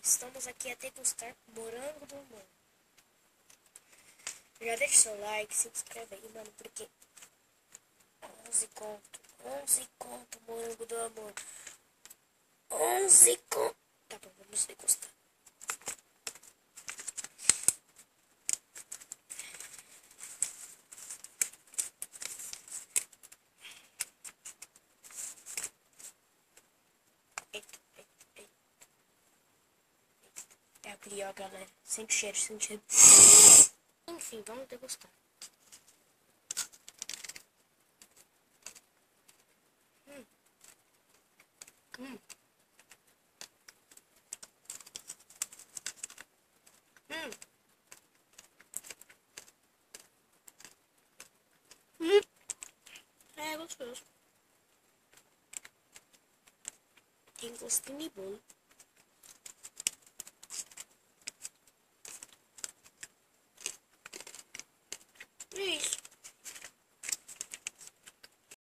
estamos aqui a degustar morango do amor. Já deixa seu like, se inscreve aí, mano, porque 11 conto, morango do amor. 11 conto. Tá bom, vamos degustar. É aqui, ó, galera. Sente cheiro, sente cheiro. Enfim, vamos degustar. Hum. É gostoso. Tem gostinho de bolo. É isso.